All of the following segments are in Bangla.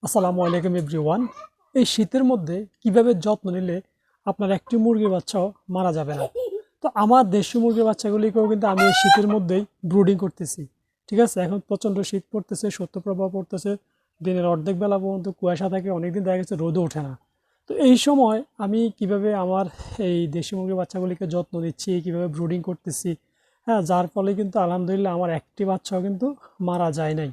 আসসালামু আলাইকুম এভরিওয়ান। এই শীতের মধ্যে কিভাবে যত্ন নিলে আপনার একটি মুরগির বাচ্চাও মারা যাবে না। তো আমার দেশি মুরগির বাচ্চাগুলিকেও কিন্তু আমি এই শীতের মধ্যেই ব্রুডিং করতেছি। ঠিক আছে, এখন প্রচণ্ড শীত পড়তেছে, শৈত্যপ্রবাহ পড়তেছে, দিনের অর্ধেক বেলা পর্যন্ত কুয়াশা থাকে, অনেকদিন দেখা গেছে রোদও ওঠে না। তো এই সময় আমি কিভাবে আমার এই দেশি মুরগির বাচ্চাগুলিকে যত্ন নিচ্ছি, কিভাবে ব্রুডিং করতেছি, হ্যাঁ, যার ফলে কিন্তু আলহামদুলিল্লাহ আমার একটি বাচ্চাও কিন্তু মারা যায় নাই।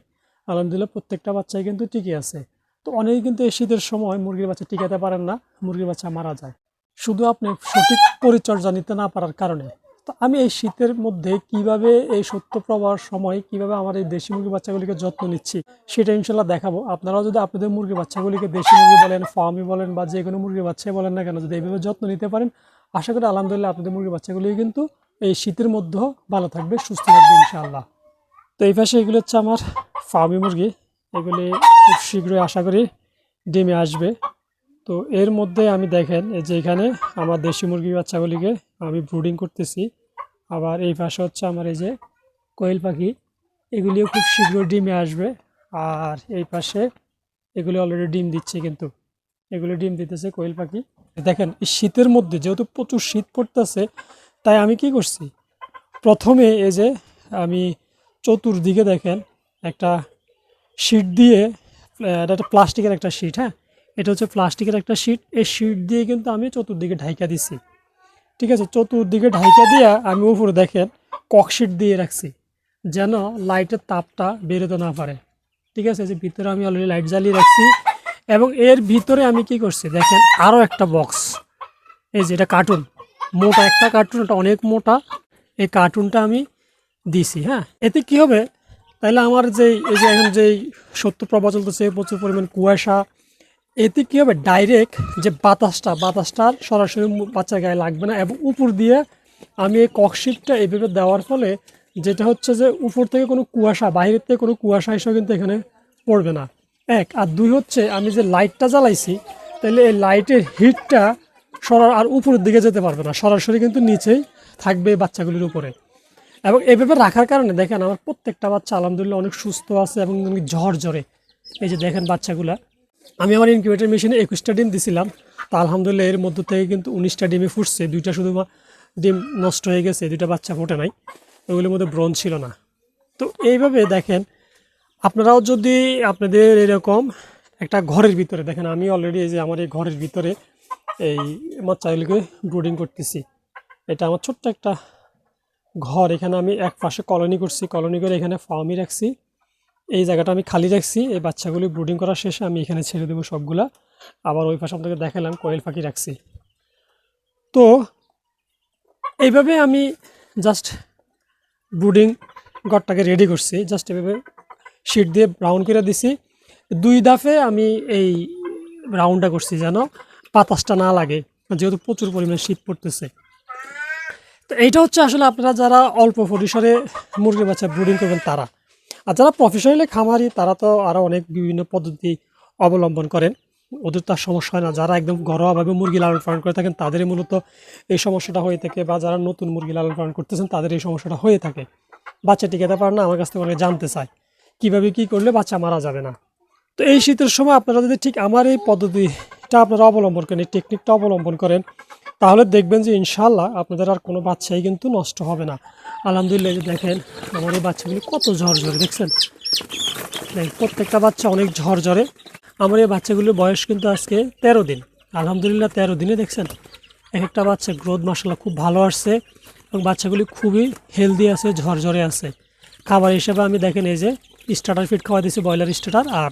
আলহামদুলিল্লাহ প্রত্যেকটা বাচ্চাই কিন্তু টিকে আছে। তো অনেকেই কিন্তু এই শীতের সময় মুরগির বাচ্চা টিকাতে পারেন না, মুরগির বাচ্চা মারা যায় শুধু আপনি সঠিক পরিচর্যা নিতে না পারার কারণে। তো আমি এই শীতের মধ্যে কিভাবে এই শৈত্যপ্রবাহের সময় কিভাবে আমার এই দেশি মুরগির বাচ্চাগুলিকে যত্ন নিচ্ছি সেটা ইনশাল্লাহ দেখাবো। আপনারাও যদি আপনাদের মুরগির বাচ্চাগুলিকে দেশি মুরগি বলেন, ফার্মি বলেন, বা যে কোনো মুরগির বাচ্চাই বলেন না কেন, যদি এইভাবে যত্ন নিতে পারেন, আশা করি আলহামদুলিল্লাহ আপনাদের মুরগির বাচ্চাগুলি কিন্তু এই শীতের মধ্যেও ভালো থাকবে, সুস্থ থাকবে ইনশাআল্লাহ। তো এই পাশে এগুলো হচ্ছে আমার ফার্মি মুরগি। এগুলি খুব শীঘ্রই আশা করি ডিমে আসবে। তো এর মধ্যে আমি দেখেন এই যে এখানে আমার দেশি মুরগির বাচ্চাগুলিকে আমি ব্রুডিং করতেছি। আবার এই পাশে হচ্ছে আমার এই যে কোয়েল পাখি, এগুলিও খুব শীঘ্রই ডিমে আসবে। আর এই পাশে এগুলি অলরেডি ডিম দিচ্ছে, কিন্তু এগুলি ডিম দিতেছে কোয়েল পাখি। দেখেন এই শীতের মধ্যে যেহেতু প্রচুর শীত পড়তেছে, তাই আমি কি করছি, প্রথমে এই যে আমি চতুর্দিকে দেখেন একটা শিট দিয়ে, এটা একটা প্লাস্টিকের একটা শিট, হ্যাঁ, এটা হচ্ছে প্লাস্টিকের একটা শিট। এই শিট দিয়ে কিন্তু আমি চতুর্দিকে ঢাইকা দিছি। ঠিক আছে, চতুর্দিকে ঢাইকা দিয়ে আমি উপরে দেখেন ককশিট দিয়ে রাখছি, যেন লাইটের তাপটা বেরোতে না পারে। ঠিক আছে, যে ভিতরে আমি অলরেডি লাইট জ্বালিয়ে রাখছি। এবং এর ভিতরে আমি কি করছি দেখেন, আরও একটা বক্স, এই যে এটা কার্টুন, মোটা একটা কার্টুন, এটা অনেক মোটা। এই কার্টুনটা আমি দিছি, হ্যাঁ। এতে কি হবে, তাইলে আমার যেই এই যে এখন যেই শৈত্যপ্রবাহ চলতেছে, প্রচুর পরিমাণ কুয়াশা, এতে কী হবে, ডাইরেক্ট যে বাতাসটা সরাসরি বাচ্চার গায়ে লাগবে না। এবং উপর দিয়ে আমি এই ককশিটটা এইভাবে দেওয়ার ফলে যেটা হচ্ছে যে উপর থেকে কোনো কুয়াশা, বাইরের থেকে কোনো কুয়াশা এসেও কিন্তু এখানে পড়বে না, এক। আর দুই হচ্ছে আমি যে লাইটটা জ্বালাইছি, তাহলে এই লাইটের হিটটা আর উপরের দিকে যেতে পারবে না, সরাসরি কিন্তু নিচেই থাকবে বাচ্চাগুলির উপরে। এবং এভাবে রাখার কারণে দেখেন আমার প্রত্যেকটা বাচ্চা আলহামদুলিল্লাহ অনেক সুস্থ আছে এবং ঝরঝরে। এই যে দেখেন বাচ্চাগুলা, আমি আমার ইনকিউবেটর মেশিনে 21টা ডিম দিছিলাম, তা আলহামদুলিল্লাহ এর মধ্য থেকে কিন্তু 19টা ডিমে ফুটছে। দুইটা শুধু ডিম নষ্ট হয়ে গেছে, দুইটা বাচ্চা ফোটে নাই, ওইগুলোর মধ্যে ব্রণ ছিল না। তো এইভাবে দেখেন আপনারাও যদি আপনাদের এরকম একটা ঘরের ভিতরে দেখেন, আমি অলরেডি এই যে আমার এই ঘরের ভিতরে এই বাচ্চাগুলিকে ব্রুডিং করতেছি। এটা আমার ছোট্ট একটা ঘর, এখানে আমি এক পাশে কলোনি করছি, কলোনি করে এখানে ফার্মই রাখছি। এই জায়গাটা আমি খালি রাখছি, এই বাচ্চাগুলি ব্রুডিং করার শেষে আমি এখানে ছেড়ে দেবো সবগুলা। আবার ওই পাশে আপনাকে দেখালাম কোয়েল পাখি রাখছি। তো এইভাবে আমি জাস্ট ব্রুডিং ঘরটাকে রেডি করছি, জাস্ট এভাবে শিট দিয়ে ব্রাউন করে দিছি। দুই ধাপে আমি এই ব্রাউনটা করছি যেন বাতাসটা না লাগে, যেহেতু প্রচুর পরিমাণে শীত পড়তেছে। তো এইটা হচ্ছে আসলে আপনারা যারা অল্প পরিসরে মুরগির বাচ্চা ব্রুডিং করবেন তারা। আর যারা প্রফেশনালি খামারি তারা তো আরও অনেক বিভিন্ন পদ্ধতি অবলম্বন করেন, ওদের তো আর সমস্যা হয় না। যারা একদম ঘরোয়াভাবে মুরগি লালন পালন করে থাকেন তাদেরই মূলত এই সমস্যাটা হয়ে থাকে, বা যারা নতুন মুরগি লালন পালন করতেছেন তাদের এই সমস্যাটা হয়ে থাকে। বাচ্চা টিকাতে পারে না, আমার কাছ থেকে অনেকে জানতে চায় কীভাবে কী করলে বাচ্চা মারা যাবে না। তো এই শীতের সময় আপনারা যদি ঠিক আমার এই পদ্ধতিটা আপনারা অবলম্বন করেন, এই টেকনিকটা অবলম্বন করেন, তাহলে দেখবেন যে ইনশাল্লাহ আপনাদের আর কোনো বাচ্চাই কিন্তু নষ্ট হবে না। আলহামদুলিল্লাহ দেখেন আমার এই বাচ্চাগুলি কত ঝরঝরে, দেখছেন প্রত্যেকটা বাচ্চা অনেক ঝরঝরে। আমার এই বাচ্চাগুলির বয়স কিন্তু আজকে 13 দিন। আলহামদুলিল্লাহ 13 দিনে দেখছেন এক একটা বাচ্চা গ্রোথ মাশাআল্লাহ খুব ভালো আসছে, এবং বাচ্চাগুলি খুবই হেলদি আছে, ঝরঝরে আছে। খাবার হিসেবে আমি দেখেন এই যে স্টার্টার ফিড খাওয়া দিয়েছি, ব্রয়লার স্টার্টার, আর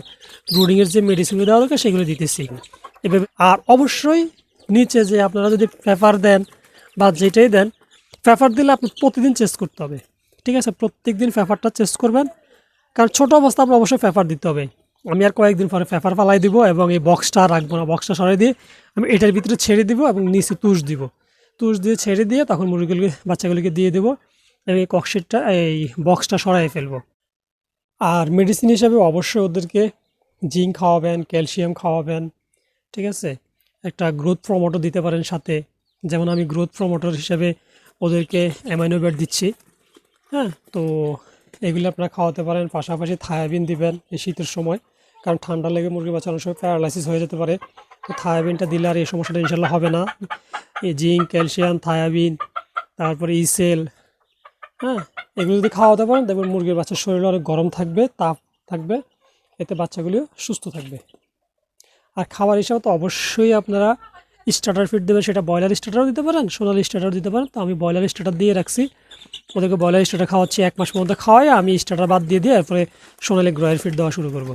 ব্রুডিংয়ের যে মেডিসিনগুলো দেওয়া দরকার সেগুলো দিতেছি এভাবে। আর অবশ্যই নিচে যে আপনারা যদি পেপার দেন বা যেটাই দেন, পেপার দিলে আপনি প্রতিদিন চেঞ্জ করতে হবে। ঠিক আছে, প্রত্যেক দিন পেপারটা চেঞ্জ করবেন, কারণ ছোটো অবস্থা আপনার অবশ্যই পেপার দিতে হবে। আমি আর কয়েকদিন পরে পেপার ফালাই দিব, এবং এই বক্সটা রাখবো না, বক্সটা সরাই দিয়ে আমি এটার ভিতরে ছেড়ে দিব এবং নিচে তুষ দিব। তুষ দিয়ে ছেড়ে দিয়ে তখন মুরগিগুলিকে বাচ্চাগুলিকে দিয়ে দেবো, এবং এই ককশিটটা এই বক্সটা সরাই ফেলবো। আর মেডিসিন হিসাবে অবশ্যই ওদেরকে জিঙ্ক খাওয়াবেন, ক্যালসিয়াম খাওয়াবেন। ঠিক আছে, একটা গ্রোথ প্রমোটর দিতে পারেন সাথে, যেমন আমি গ্রোথ প্রমোটর হিসাবে ওদেরকে অ্যামাইনোভেট দিচ্ছি, হ্যাঁ। তো এগুলো আপনারা খাওয়াতে পারেন, পাশাপাশি থায়াবিন দিবেন এই শীতের সময়, কারণ ঠান্ডা লেগে মুরগির বাচ্চা অনেক সময় প্যারালাইসিস হয়ে যেতে পারে। তো থায়াবিনটা দিলে আর এই সমস্যাটা ইনশাল্লাহ হবে না। এই জিঙ্ক, ক্যালসিয়াম, থায়াবিন, তারপরে ইসেল, হ্যাঁ, এগুলো যদি খাওয়াতে পারেন দেখবেন মুরগির বাচ্চার শরীরে অনেক গরম থাকবে, তাপ থাকবে, এতে বাচ্চাগুলিও সুস্থ থাকবে। আর খাবার হিসাবে তো অবশ্যই আপনারা স্টার্টার ফিড দেবেন, সেটা ব্রয়লার স্টার্টারও দিতে পারেন, সোনালি স্টার্টার দিতে পারেন। তো আমি ব্রয়লার স্টার্টার দিয়ে রাখছি, ওদেরকে ব্রয়লার স্টার্টার খাওয়াচ্ছি 1 মাস মধ্যে খাওয়াই আমি স্টার্টার বাদ দিয়ে এরপরে সোনালি গ্রয়ের ফিড দেওয়া শুরু করবো।